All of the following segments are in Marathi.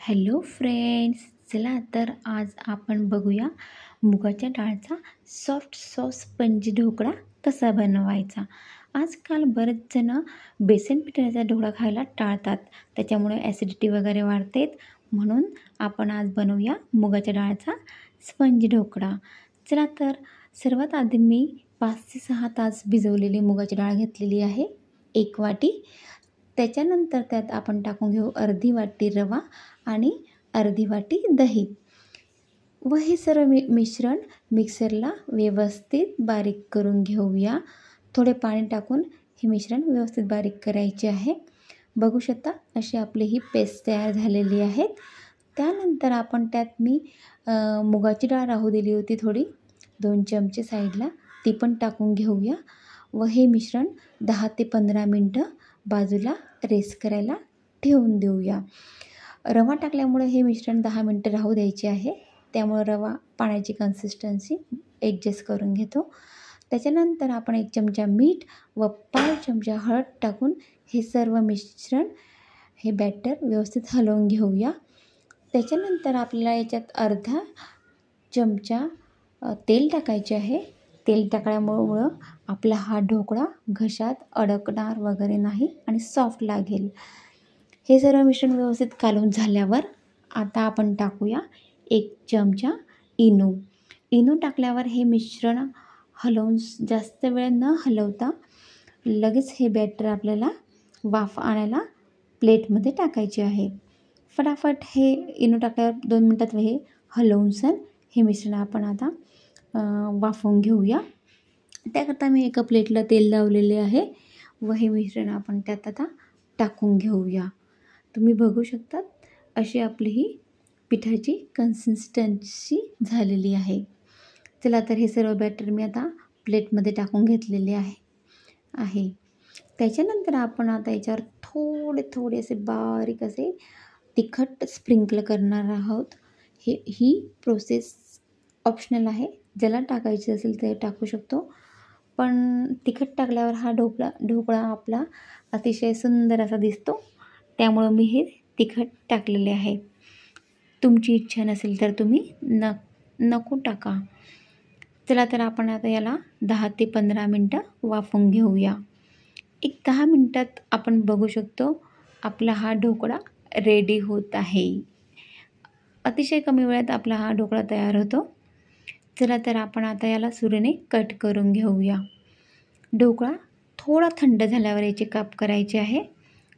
हॅलो फ्रेंड्स, चला तर आज आपण बघूया मुगाच्या डाळचा सॉफ्ट स्पंजी ढोकळा कसा बनवायचा. आजकाल बरेच जण बेसन पिठाचा ढोकळा खायला टाळतात, त्याच्यामुळे ॲसिडिटी वगैरे वाढते. म्हणून आपण आज बनवूया मुगाच्या डाळचा स्पंजी ढोकळा. चला तर सर्वात आधी मी 5 ते 6 तास भिजवलेली मुगाची डाळ घेतलेली आहे, 1 वाटी. त्याच्यानंतर त्यात आपण टाकून घेऊ अर्धी वाटी रवा आणि अर्धी वाटी दही व हे सर्व मिश्रण मिक्सरला व्यवस्थित बारीक करून घेऊया. थोडे पाणी टाकून हे मिश्रण व्यवस्थित बारीक करायचे आहे. बघू शकता अशी आपली ही पेस्ट तयार झालेली आहे. त्यानंतर आपण त्यात मी मुगाची डाळ राहू दिली होती थोडी, 2 चमचे साईडला, ती पण टाकून घेऊया व हे मिश्रण 10 ते 15 मिनटं बाजूला रेस्ट करायला ठेवून देऊया. रवा टाकल्यामुळे हे मिश्रण 10 मिनटं राहू द्यायचे आहे, त्यामुळे रवा पाण्याची कन्सिस्टन्सी ॲडजस्ट करून घेतो. त्याच्यानंतर आपण 1 चमचा मीठ व 5 चमचा हळद टाकून हे सर्व मिश्रण हे बॅटर व्यवस्थित हलवून घेऊया. त्याच्यानंतर आपल्याला याच्यात अर्धा चमचा तेल टाकायचे आहे. तेल टाकल्यामुळं आपला हा ढोकळा घशात अडकणार वगैरे नाही आणि सॉफ्ट लागेल. हे सर्व मिश्रण व्यवस्थित कालवून झाल्यावर आता आपण टाकूया 1 चमचा इनो. इनो टाकल्यावर हे मिश्रण हलवून जास्त वेळ न हलवता लगेच हे बॅटर आपल्याला वाफ आणायला प्लेटमध्ये टाकायचे आहे. फटाफट हे इनो टाकल्यावर 2 मिनटात हे हलवून हे मिश्रण आपण आता वाफवून घेऊया. त्याकरता मी एका प्लेटला तेल लावलेले आहे व हे मिश्रण आपण त्यात आता टाकून घेऊया. तुम्ही बघू शकता अशी आपली ही पिठाची कन्सिस्टन्सी झालेली आहे. चला तर हे सर्व बॅटर मी आता प्लेटमध्ये टाकून घेतलेले आहे. त्याच्यानंतर आपण आता याच्यावर थोडे असे बारीक असे तिखट स्प्रिंकल करणार आहोत. ही प्रोसेस ऑप्शनल आहे, ज्याला टाकायची असेल ते टाकू शकतो. पण तिखट टाकल्यावर हा ढोकळा आपला अतिशय सुंदर असा दिसतो, त्यामुळं मी हे तिखट टाकलेले आहे. तुमची इच्छा नसेल तर तुम्ही नको टाका. चला तर आपण आता याला 10 ते 15 मिनटं वाफवून घेऊया. 10 मिनटात आपण बघू शकतो आपला हा ढोकळा रेडी होत आहे. अतिशय कमी वेळात आपला हा ढोकळा तयार होतो. चला तर आपण आता याला सुरीने कट करून घेऊया. ढोकळा थोडा थंड झाल्यावर याचे काप करायचे आहे.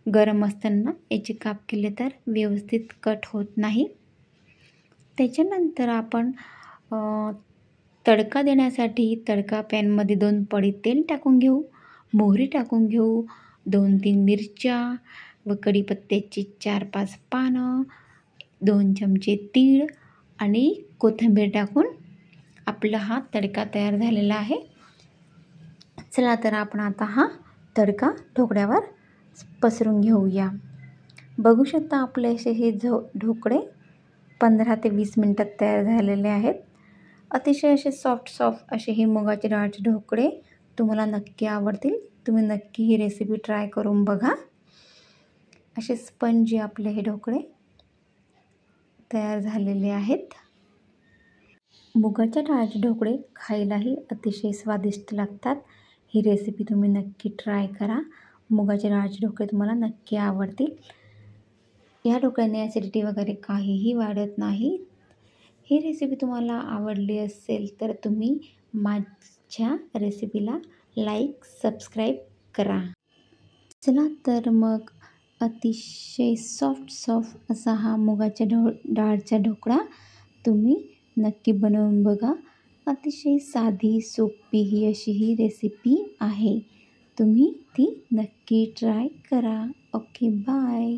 गरम असताना याचे काप केले तर व्यवस्थित कट होत नाही. त्याच्यानंतर आपण तडका देण्यासाठी तडका पॅनमध्ये 2 पळी तेल टाकून घेऊ, मोहरी टाकून घेऊ, 2-3 मिरच्या व कढीपत्त्याची 4-5 पानं, 2 चमचे तीळ आणि कोथिंबीर टाकून आपला हा तडका तयार झालेला आहे. चला तर आपण आता हा तडका ढोकळ्यावर पसरून घेऊया. बघू शकता आपले असे हे ढोकळे 15 ते 20 मिनटात तयार झालेले आहेत. अतिशय असे सॉफ्ट असे हे मुगाचे डाळचे ढोकळे तुम्हाला नक्की आवडतील. तुम्ही नक्की ही रेसिपी ट्राय करून बघा. असे स्पंजी आपले हे ढोकळे तयार झालेले आहेत. मुगाच्या डाळीचे ढोकळे खायलाही अतिशय स्वादिष्ट लागतात. ही रेसिपी तुम्ही नक्की ट्राय करा. मुगाच्या डाळीचे ढोकळे तुम्हाला नक्की आवडतील. या ढोकळ्याने ॲसिडिटी वगैरे काहीही वाढत नाही. ही रेसिपी तुम्हाला आवडली असेल तर तुम्ही माझ्या रेसिपीला लाईक, सबस्क्राईब करा. चला तर मग अतिशय सॉफ्ट असा हा मुगाच्या डाळचा ढोकळा तुम्ही नक्की बनवून बघा. अतिशय साधी सोपी ही अशी ही रेसिपी आहे. तुम्ही ती नक्की ट्राय करा. Okay, bye.